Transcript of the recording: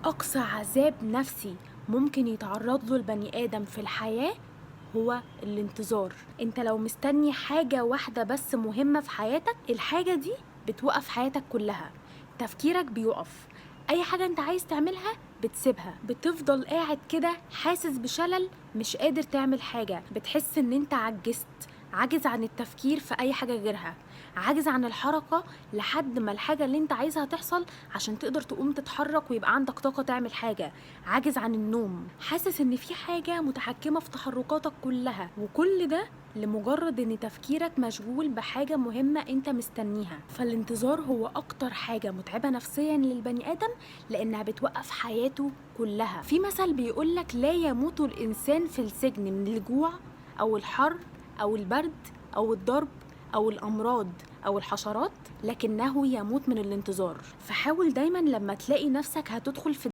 أقصى عذاب نفسي ممكن يتعرض له البني آدم في الحياة هو الانتظار. انت لو مستني حاجة واحدة بس مهمة في حياتك، الحاجة دي بتوقف حياتك كلها. تفكيرك بيقف، اي حاجة انت عايز تعملها بتسيبها، بتفضل قاعد كده حاسس بشلل، مش قادر تعمل حاجة، بتحس ان انت عجزت، عاجز عن التفكير في اي حاجة غيرها، عاجز عن الحركة لحد ما الحاجة اللي انت عايزها تحصل عشان تقدر تقوم تتحرك ويبقى عندك طاقة تعمل حاجة، عاجز عن النوم، حاسس ان في حاجة متحكمة في تحركاتك كلها، وكل ده لمجرد ان تفكيرك مشغول بحاجة مهمة انت مستنيها. فالانتظار هو اكتر حاجة متعبة نفسيا للبني ادم، لانها بتوقف حياته كلها. في مثل بيقولك لا يموت الانسان في السجن من الجوع او الحر او البرد او الضرب او الامراض او الحشرات، لكنه يموت من الانتظار. فحاول دايما لما تلاقي نفسك هتدخل في